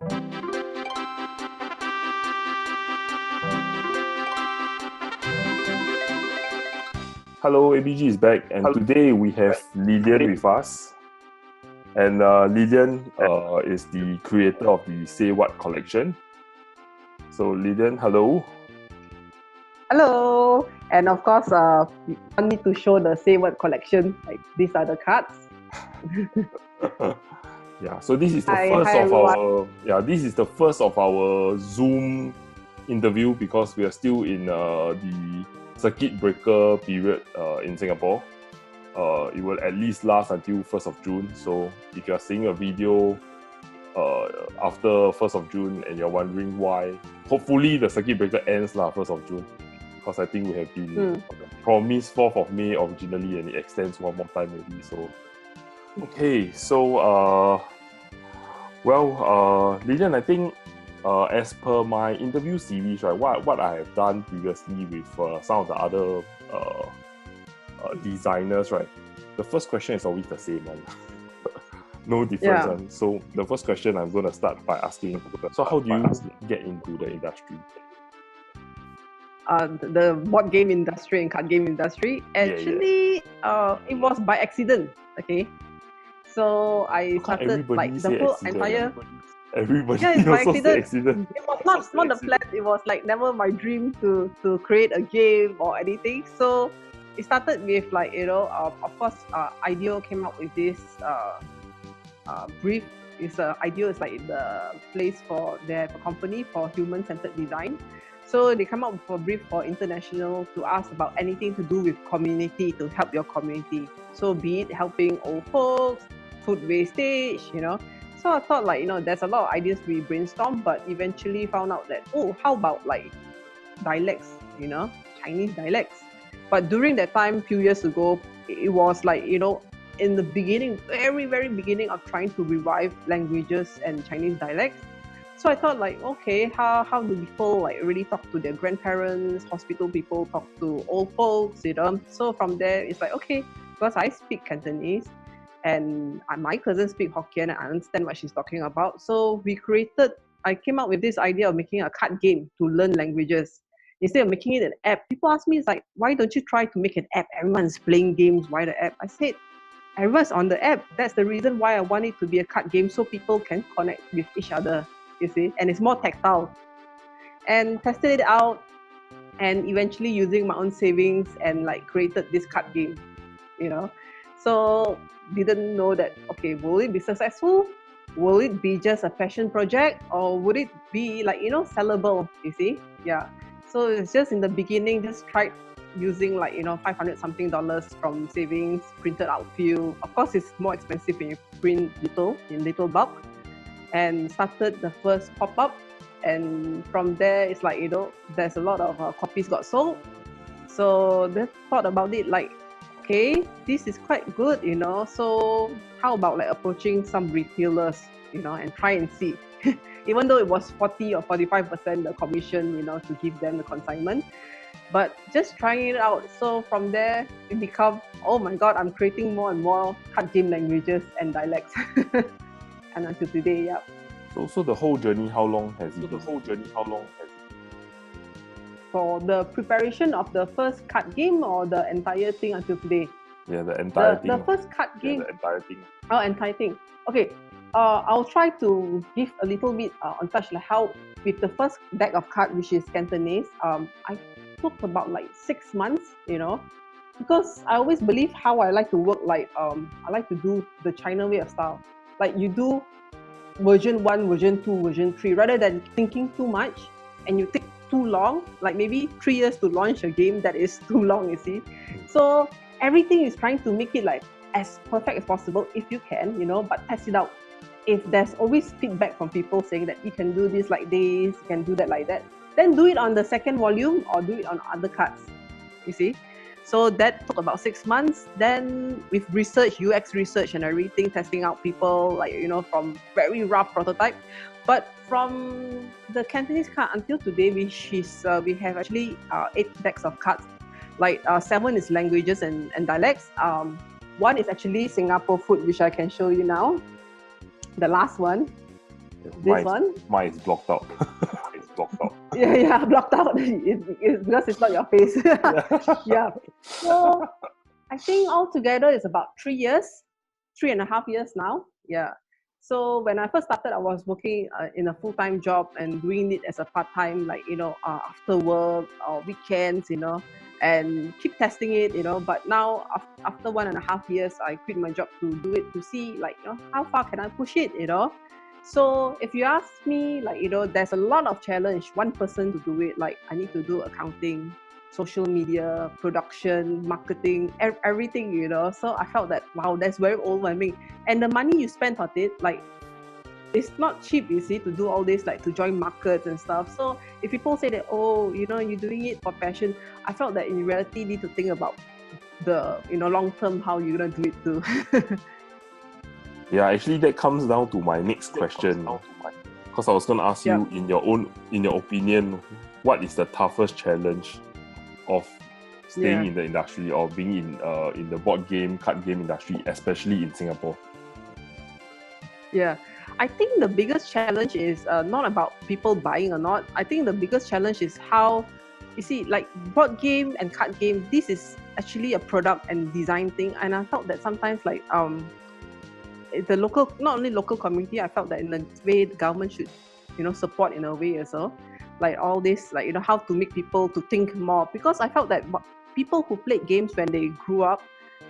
Hello, ABG is back, and today we have Lilian with us. And Lilian is the creator of the Say What collection. So Lilian, hello. Hello, and of course, you want me to show the Say What collection. Like these are the cards. Yeah, so this is the Hi, first hi, of everyone. this is the first of our Zoom interview because we are still in the circuit breaker period in Singapore. It will at least last until 1st of June. So if you're seeing a video after 1st of June and you're wondering why, hopefully the circuit breaker ends 1st of June. Because I think we have been promised 4th of May originally and it extends one more time maybe. So, okay, so, Lilian, I think as per my interview series, right, what I have done previously with some of the other designers, right, the first question is always the same one. No difference. Yeah. So the first question I'm going to start by asking, so how do you get into the industry? The board game industry and card game industry. Actually, it was by accident. Okay, so I started like the whole entire. Everybody it's by also say accident. It was not the plan. It was like never my dream to create a game or anything. So it started with like of course, IDEO came up with this brief. IDEO is like the place for their company for human-centered design. So they come up with a brief for international to ask about anything to do with community, to help your community. So be it helping old folks, food wastage, So I thought like, there's a lot of ideas we brainstormed, but eventually found out that, how about like dialects, Chinese dialects. But during that time, few years ago, it was like, in the beginning, very, very beginning of trying to revive languages and Chinese dialects. So I thought like, okay, how do people like really talk to their grandparents, hospital people talk to old folks, So from there, it's like, okay, because I speak Cantonese and my cousin speak Hokkien and I understand what she's talking about. So I came up with this idea of making a card game to learn languages. Instead of making it an app, people ask me, it's like, why don't you try to make an app? Everyone's playing games, why the app? I said, everyone's on the app. That's the reason why I want it to be a card game so people can connect with each other. You see, and it's more tactile. And tested it out, and eventually using my own savings and like created this card game. So didn't know that. Okay, will it be successful? Will it be just a passion project, or would it be like sellable? You see, yeah. So it's just in the beginning, just tried using like $500 something from savings, printed out few. Of course, it's more expensive when you print in little bulk. And started the first pop-up, and from there it's like there's a lot of copies got sold. So they thought about it like, okay, this is quite good, so how about like approaching some retailers, and try and see. Even though it was 40 or 45% the commission, to give them the consignment, but just trying it out. So from there it become, oh my god, I'm creating more and more card game languages and dialects. And until today, yeah. So the whole journey, how long has it been? For the preparation of the first card game or the entire thing until today? Yeah, the entire thing. The first card game. The entire thing. Oh, entire thing. Okay. I'll try to give a little bit on touch like how with the first deck of cards, which is Cantonese. I took about like 6 months, because I always believe how I like to work. Like I like to do the China way of style. Like you do version 1, version 2, version 3, rather than thinking too much and you take too long, like maybe 3 years to launch a game. That is too long, you see. So everything is trying to make it like as perfect as possible if you can, but test it out. If there's always feedback from people saying that you can do this like this, you can do that like that, then do it on the second volume or do it on other cards, you see. So that took about 6 months. Then with research, UX research and everything, testing out people, like, from very rough prototype. But from the Cantonese card until today, we have actually 8 decks of cards. Like 7 is languages and dialects. 1 is actually Singapore food, which I can show you now. The last one. This one? Mine is blocked out. It's blocked out. Yeah, blocked out. It's because it's not your face. Yeah. So I think altogether it's about 3.5 years now. Yeah. So when I first started, I was working in a full-time job and doing it as a part-time, like, after work or weekends, and keep testing it, But now after 1.5 years, I quit my job to do it, to see, like, how far can I push it, So if you ask me, like, there's a lot of challenge, one person to do it. Like, I need to do accounting, social media, production, marketing, everything, So I felt that, wow, that's very overwhelming. And the money you spend on it, like, it's not cheap, you see, to do all this, like to join markets and stuff. So if people say that, oh, you're doing it for passion, I felt that in reality, you need to think about the, long term, how you're going to do it too. Yeah, actually that comes down to my next question. Because I was going to ask you, in your opinion, what is the toughest challenge of staying in the industry or being in the board game, card game industry, especially in Singapore? Yeah, I think the biggest challenge is not about people buying or not. I think the biggest challenge is how, you see, like board game and card game, this is actually a product and design thing. And I felt that sometimes, like, the local, not only local community, I felt that in a way the government should, support in a way as well. Like all this, like, how to make people to think more. Because I felt that people who played games when they grew up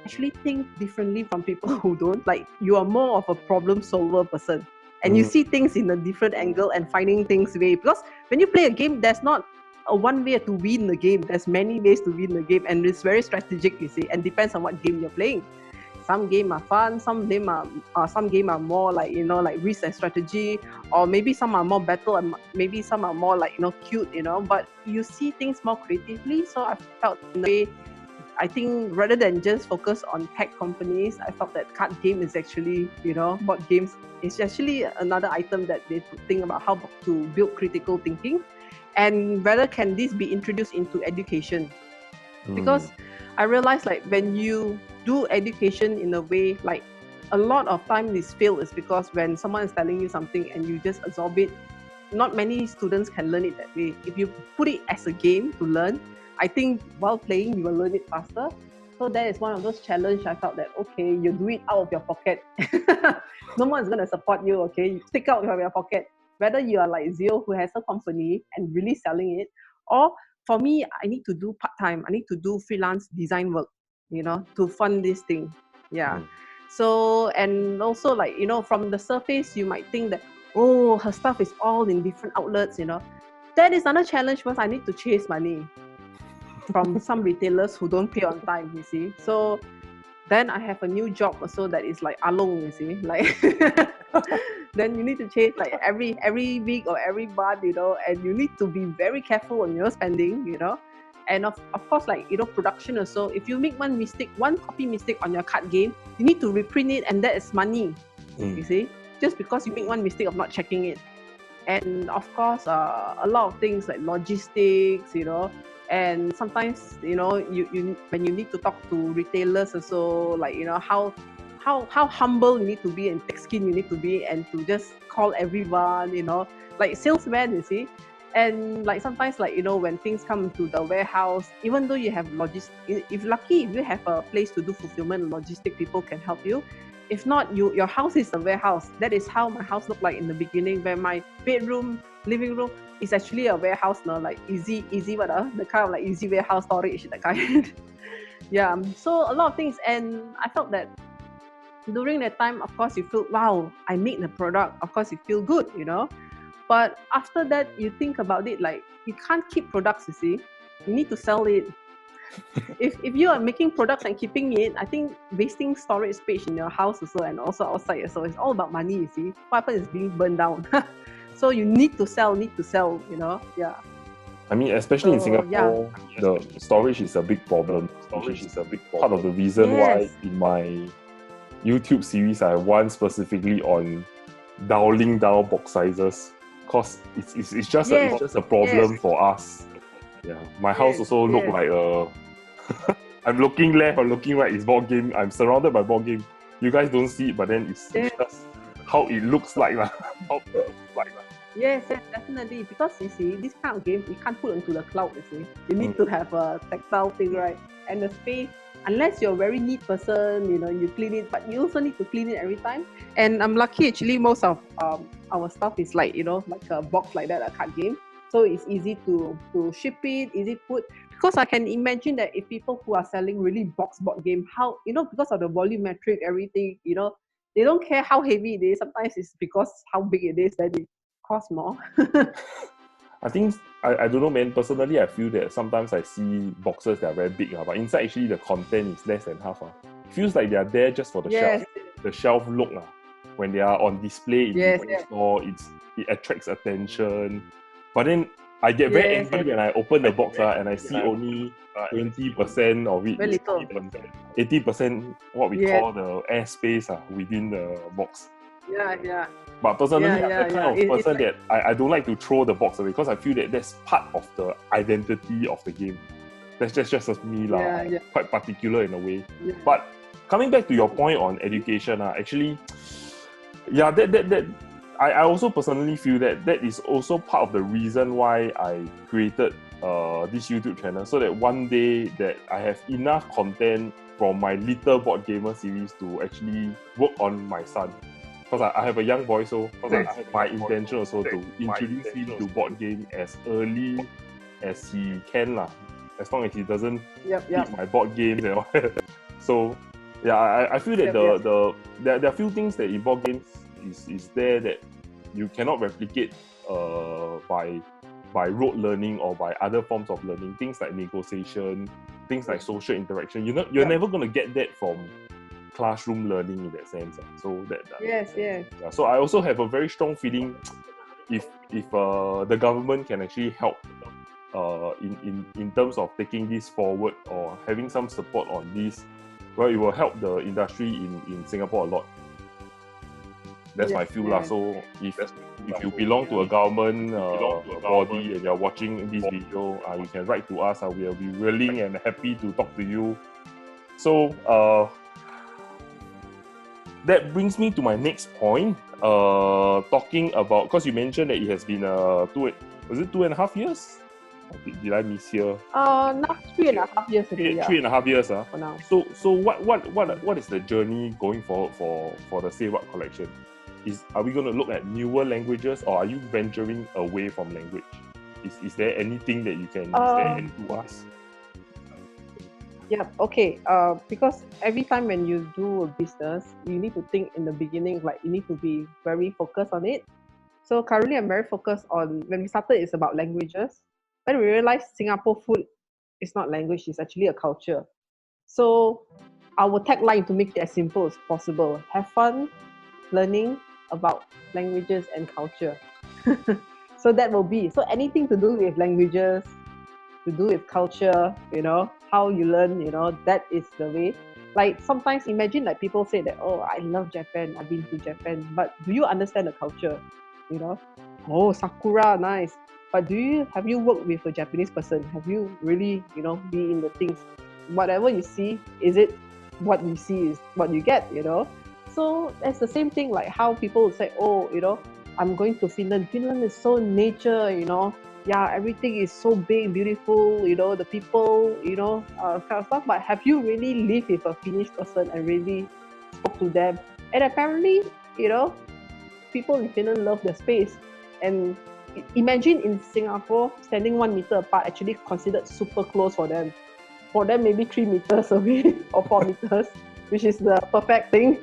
actually think differently from people who don't. Like, you are more of a problem solver person. And you see things in a different angle and finding things way. Because when you play a game, there's not a one way to win the game. There's many ways to win the game. And it's very strategic, you see, and depends on what game you're playing. Some game are fun, some game are more like, like risk and strategy, or maybe some are more battle, and maybe some are more like, cute, but you see things more creatively. So I felt in a way, I think rather than just focus on tech companies, I felt that card game is actually, board games is actually another item that they think about how to build critical thinking, and whether can this be introduced into education. Because I realized, like, when you do education in a way, like, a lot of time this fail is because when someone is telling you something and you just absorb it, not many students can learn it that way. If you put it as a game to learn, I think while playing, you will learn it faster. So that is one of those challenges. I felt that, okay, you do it out of your pocket. No one is going to support you, okay? You stick out of your pocket. Whether you are like Zio, who has a company and really selling it, or for me, I need to do part-time. I need to do freelance design work, to fund this thing. Yeah. So, and also, like, from the surface, you might think that, oh, her stuff is all in different outlets, That is another challenge because I need to chase money from some retailers who don't pay on time, you see. So then I have a new job also that is like along, you see. Like, then you need to chase like every week or every month, and you need to be very careful on your spending, And of course, like, production also, if you make one copy mistake on your card game, you need to reprint it, and that is money, you see, just because you make one mistake of not checking it. And of course, a lot of things like logistics, and sometimes, you when you need to talk to retailers also, like, how humble you need to be and thick skin you need to be, and to just call everyone, like salesman, you see. And like sometimes, like, when things come to the warehouse, even though you have if lucky, if you have a place to do fulfillment, logistic people can help you. If not, your house is a warehouse. That is how my house looked like in the beginning, where my bedroom, living room is actually a warehouse now, like easy the kind of like easy warehouse storage, that kind. Yeah, so a lot of things. And I felt that during that time, of course, you feel, wow, I made the product. Of course, you feel good, But after that, you think about it, like, you can't keep products, you see. You need to sell it. If you are making products and keeping it, I think wasting storage space in your house also, and also outside also, it's all about money, you see. What happens is being burned down. So you need to sell, Yeah. I mean, especially in Singapore, the storage is a big problem. Storage is a big part of the reason why in my YouTube series I have one specifically on dialing down box sizes, because it's just a problem for us. Yeah, my house also look like a. I'm looking left, I'm looking right. It's board game. I'm surrounded by board game. You guys don't see it, but then it's just how it looks like lah. Yes, yes, definitely. Because you see, this kind of games you can't put into the cloud. You see, you need to have a tactile thing, right? And the space, unless you're a very neat person, you clean it, but you also need to clean it every time. And I'm lucky actually, most of our stuff is like like a box like that, a card game. So it's easy to ship it, easy to put. Because I can imagine that if people who are selling really board game, how because of the volumetric everything, they don't care how heavy it is. Sometimes it's because how big it is that it cost more. I think I don't know, man. Personally, I feel that sometimes I see boxes that are very big, but inside actually the content is less than half. Feels like they are there just for the Yes. shelf look. When they are on display in the store, it attracts attention. But then I get very angry when I open the box and I see only 20% of it. Very little. 80% what we call the airspace within the box. Yeah. But personally, I'm the kind of person that I don't like to throw the box away because I feel that that's part of the identity of the game. That's just me lah. Quite particular in a way. Yeah. But coming back to your point on education, actually, that I also personally feel that is also part of the reason why I created this YouTube channel, so that one day that I have enough content from my little Boardgamer series to actually work on my son. Because I have a young boy, so my intention also to introduce him to board game as early as he can lah. As long as he doesn't hit my board games and all that. So I feel that there are few things that in board games is there that you cannot replicate by rote learning or by other forms of learning. Things like negotiation, things like social interaction. You're never gonna get that from classroom learning in that sense. So yes. So I also have a very strong feeling if the government can actually help in terms of taking this forward or having some support on this, well, it will help the industry in Singapore a lot. That's my feel lah. So if you belong to a government body and you're watching this video, you can write to us. We will be willing and happy to talk to you. So that brings me to my next point. Talking about, because you mentioned that it has been 2.5 years? Did I miss here? Not 3.5 years already. 3.5 years. For now. So what is the journey going forward for the Say What collection? Are we going to look at newer languages, or are you venturing away from language? Is there anything that you can say to us? Yeah, okay. Because every time when you do a business, you need to think in the beginning, like you need to be very focused on it. So currently I'm very focused on, when we started, it's about languages. Then we realized Singapore food is not language, it's actually a culture. So our tagline, to make it as simple as possible: have fun learning about languages and culture. So that will be, so anything to do with languages, to do with culture, how you learn, that is the way. Like sometimes imagine like people say that, oh, I love Japan, I've been to Japan, but do you understand the culture? Oh, sakura, nice. But have you worked with a Japanese person? Have you really, be in the things? Whatever you see, is it what you see is what you get, So it's the same thing, like how people would say, oh, I'm going to Finland. Finland is so nature, everything is so big, beautiful, the people, kind of stuff. But have you really lived with a Finnish person and really spoke to them? And apparently, people in Finland love their space. And imagine in Singapore, standing 1 meter apart actually considered super close for them. For them, maybe 3 meters away or 4 meters, which is the perfect thing.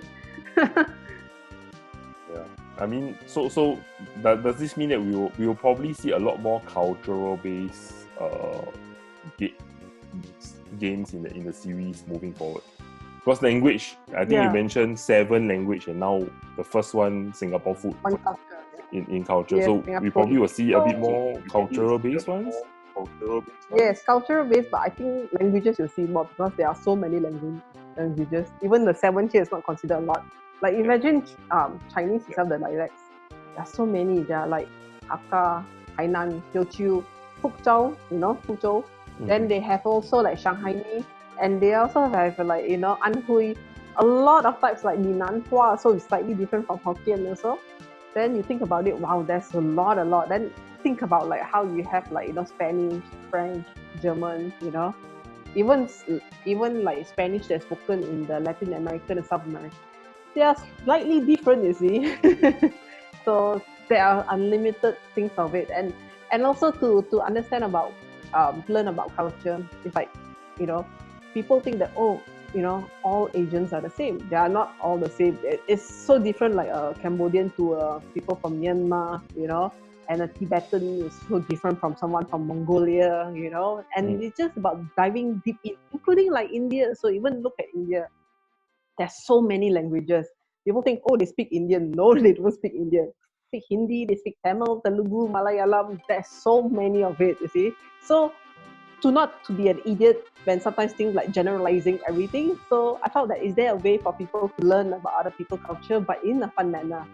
I mean, so does this mean that we will probably see a lot more cultural based games in the series moving forward? Because language, I think you mentioned 7 language, and now the first one, Singapore food. One culture. In culture, yes, so Singapore. We probably will see a bit more cultural based ones. Yes, cultural based, but I think languages you'll see more because there are so many languages. Even the 7 here is not considered a lot. Like imagine Chinese itself, the dialects. There are so many. There are like Hakka, Hainan, Teochew, Fukzhou, Fuzhou. Then they have also like Shanghainese, and they also have like Anhui. a lot of types like Ninanhua, so it's slightly different from Hokkien also. Then you think about it, wow, there's a lot. Then think about like how you have like, Spanish, French, German, even even like Spanish that's spoken in the Latin American and South America. They are slightly different, you see. So there are unlimited things of it, and also to understand about learn about culture. It's like, you know people think that, oh, all Asians are the same. They are not all the same. It's so different, like a Cambodian to people from Myanmar, and a Tibetan is so different from someone from Mongolia, and it's just about diving deep in, including like India. So even look at India, there's so many languages. People think, oh, they speak Indian. No, they don't speak Indian. They speak Hindi, they speak Tamil, Telugu, Malayalam. There's so many of it, you see. So not to be an idiot when sometimes things like generalizing everything. So I felt that, is there a way for people to learn about other people's culture, but in a fun manner,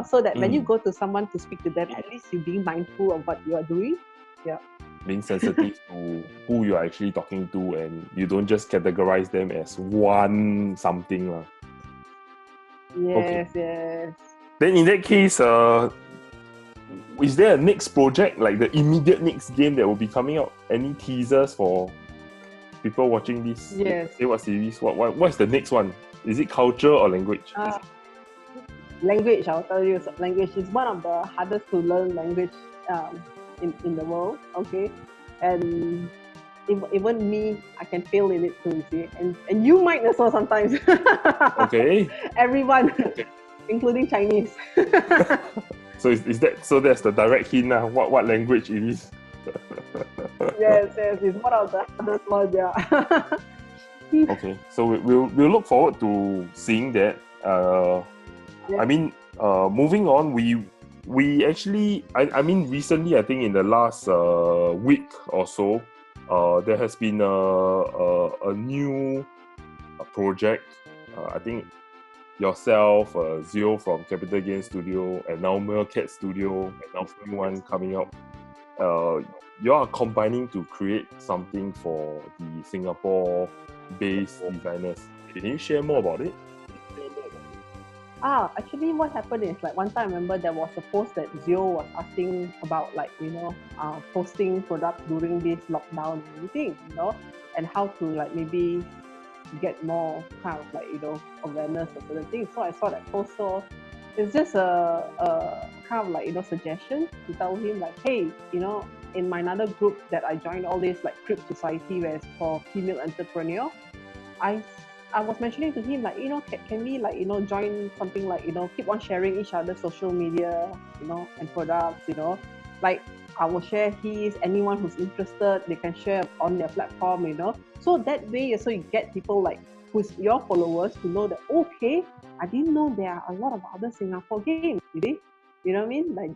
so that when you go to someone to speak to them, at least you're being mindful of what you are doing. Yeah. Being sensitive to who you're actually talking to, and you don't just categorize them as one something. Yes, yes. Then in that case, is there a next project, like the immediate next game that will be coming out? Any teasers for people watching this? Yes. Say what series? What's the next one? Is it culture or language? Language, I'll tell you. Language is one of the hardest to learn language in the world. Okay, and even me, I can fail in it too. You see, and you might as well sometimes. Okay. Everyone, including Chinese. So is that, so that's the direct hint now, what language it is? Yes, it's one of the hardest ones, yeah. Okay, so we'll look forward to seeing that. I mean, moving on, we actually, I mean, recently, I think in the last week or so, there has been a new project. I think yourself, Zio from Capital Games Studio, and now Meerkat Studio, and now new one coming out. You are combining to create something for the Singapore-based designers. Can you share more about it? Actually, what happened is, like, one time I remember there was a post that Zio was asking about, like, posting products during this lockdown and everything, and how to, like, maybe get more kind of like, awareness or certain things. So I saw that post. So it's just a kind of like, suggestion to tell him, like, hey, in my another group that I joined, all this like Crip Society, where it's for female entrepreneur, I was mentioning to him, like, can we, like, join something like, keep on sharing each other's social media, and products, like, I will share his, anyone who's interested, they can share on their platform, so that way, so you get people like who's your followers to know that, okay, I didn't know there are a lot of other Singapore games, you know what I mean? Like,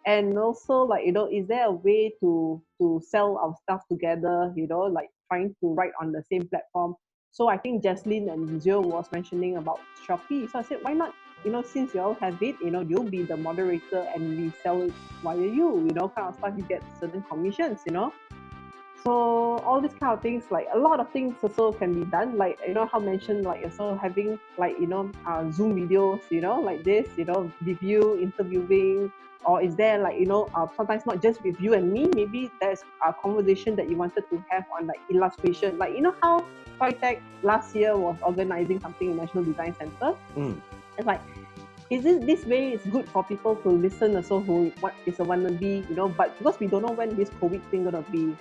and also, like, is there a way to sell our stuff together, like trying to write on the same platform? So I think Jaslyn and Zio was mentioning about Shopee. So I said, why not, since you all have it, you'll be the moderator and we sell it via you, kind of stuff. You get certain commissions, So all these kind of things, like a lot of things also can be done. Like, how mentioned, like also having like, Zoom videos, like this, with you interviewing, or is there like, sometimes not just with you and me, maybe there's a conversation that you wanted to have on like illustration, like, how Toytech last year was organizing something in National Design Center. It's like, is this way is good for people to listen also, who what is a wannabe, but because we don't know when this COVID thing gonna be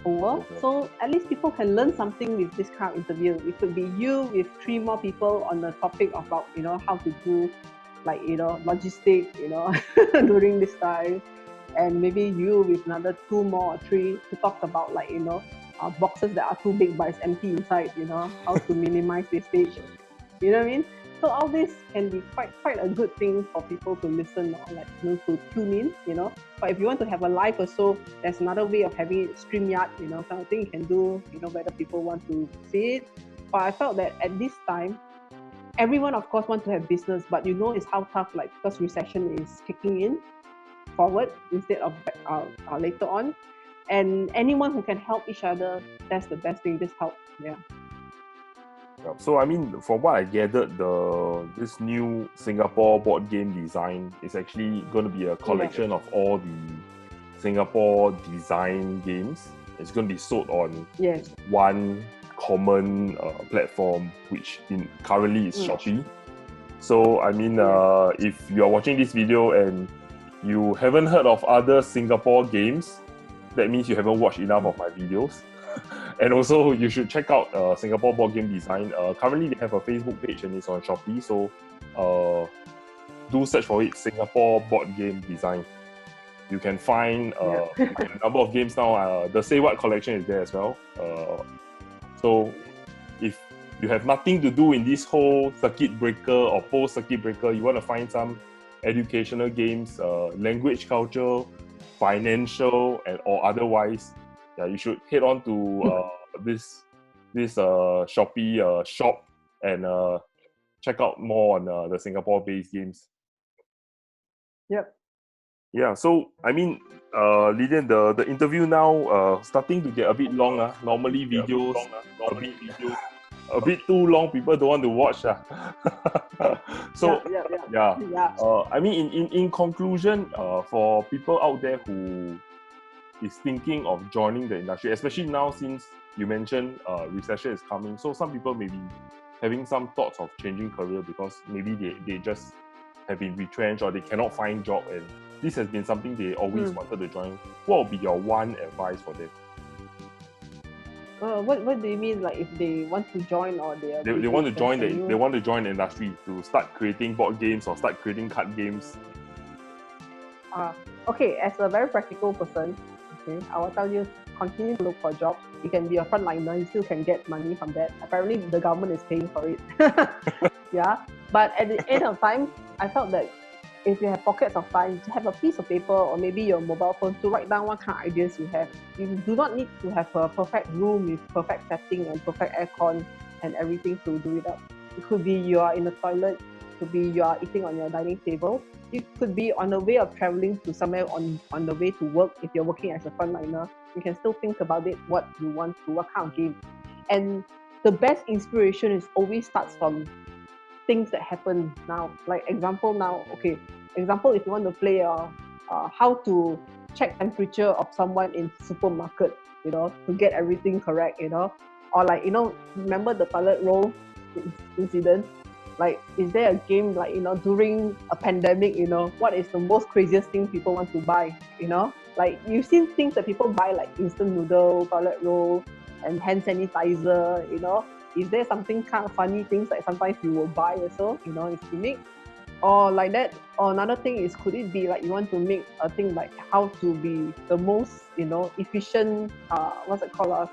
over. So at least people can learn something with this kind of interview. It could be you with 3 more people on the topic about, how to do like, logistic, during this time. And maybe you with another 2 more or 3 to talk about like, boxes that are too big but it's empty inside, how to minimize wastage. You know what I mean? So all this can be quite a good thing for people to listen or like, to tune in, But if you want to have a live or so, there's another way of having it StreamYard, kind of thing you can do, whether people want to see it. But I felt that at this time, everyone of course wants to have business, but it's how tough, like, because recession is kicking in forward instead of later on. And anyone who can help each other, that's the best thing, just help. Yeah. Yeah. So I mean, from what I gathered, this new Singapore board game design is actually going to be a collection of all the Singapore design games. It's going to be sold on one common platform, which currently is Shopee. So I mean, if you are watching this video and you haven't heard of other Singapore games, that means you haven't watched enough of my videos. And also, you should check out Singapore Board Game Design. Currently, they have a Facebook page and it's on Shopee. So, do search for it, Singapore Board Game Design. You can find a number of games now. The Say What collection is there as well. So, if you have nothing to do in this whole circuit breaker or post-circuit breaker, you want to find some educational games, language, culture, financial, and or otherwise, you should head on to this Shopee shop and check out more on the Singapore-based games. Yep. Yeah, so I mean, Lilian, the interview now starting to get a bit long. Normally videos a bit too long. People don't want to watch. So I mean, in conclusion, for people out there who is thinking of joining the industry, especially now since you mentioned recession is coming, so some people may be having some thoughts of changing career because maybe they just have been retrenched or they cannot find job, and this has been something they always wanted to join. What would be your one advice for them? What do you mean, like if they want to join or they want to join they want to join the industry to start creating board games or start creating card games? Okay, as a very practical person, okay, I will tell you, continue to look for jobs. You can be a frontliner, you still can get money from that. Apparently, the government is paying for it. Yeah, but at the end of time, I felt that if you have pockets of time, to have a piece of paper or maybe your mobile phone to write down what kind of ideas you have. You do not need to have a perfect room with perfect setting and perfect aircon and everything to do it up. It could be you are in the toilet, it could be you are eating on your dining table, it could be on the way of traveling to somewhere on the way to work. If you're working as a frontliner, you can still think about it, what you want to, what kind of game. And the best inspiration is always starts from things that happen now. Like example now, if you want to play how to check temperature of someone in supermarket, to get everything correct, or like, remember the toilet roll incident? Like, is there a game like, during a pandemic, what is the most craziest thing people want to buy, Like, you've seen things that people buy like instant noodle, toilet roll, and hand sanitizer, Is there something kind of funny things that sometimes you will buy also, is unique? Or like that. Or another thing is, could it be like you want to make a thing like how to be the most, efficient, what's it called,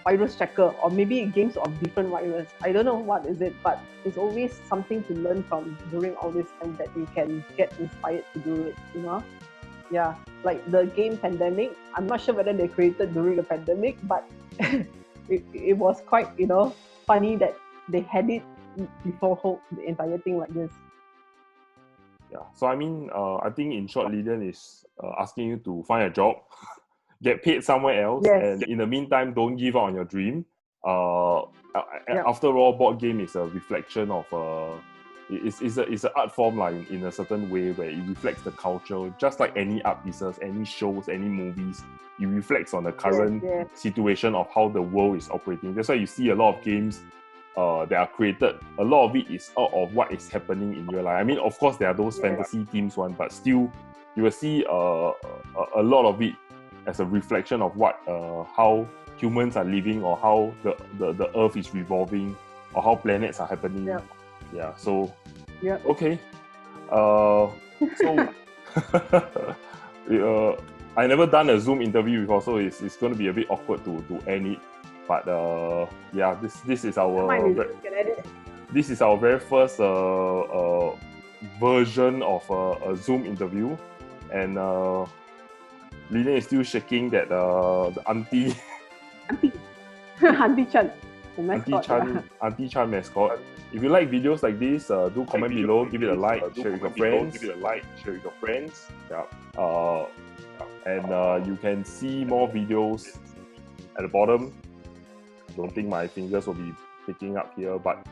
virus checker, or maybe games of different virus. I don't know what is it, but it's always something to learn from during all this time that you can get inspired to do it, Yeah, like the game Pandemic, I'm not sure whether they created during the pandemic, but it was quite, funny that they had it before the entire thing like this. Yeah, so I mean, I think in short, Lilian is asking you to find a job, get paid somewhere else, and in the meantime, don't give up on your dream. After all, board game is a reflection of it's an art form like in a certain way where it reflects the culture, just like any art pieces, any shows, any movies. It reflects on the current situation of how the world is operating. That's why you see a lot of games that are created. A lot of it is out of what is happening in real life. I mean, of course, there are those fantasy themes one, but still, you will see a lot of it as a reflection of what how humans are living, or how the earth is revolving, or how planets are happening. Okay. So I never done a Zoom interview before, so it's going to be a bit awkward to end it. But this is our very first version of a Zoom interview, and Lilian is still shaking that the auntie Chan, Auntie Chan mascot. If you like videos like this, do comment below, give it a like, share with your friends. And you can see more videos at the bottom. don't think my fingers will be picking up here, but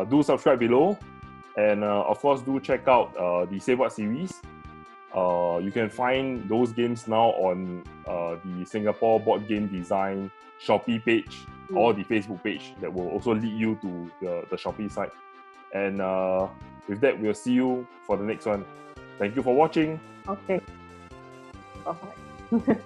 do subscribe below. And of course, do check out the Say What series. You can find those games now on the Singapore Board Game Design Shopee page or the Facebook page that will also lead you to the Shopee site. And with that, we'll see you for the next one. Thank you for watching. Okay. Bye-bye.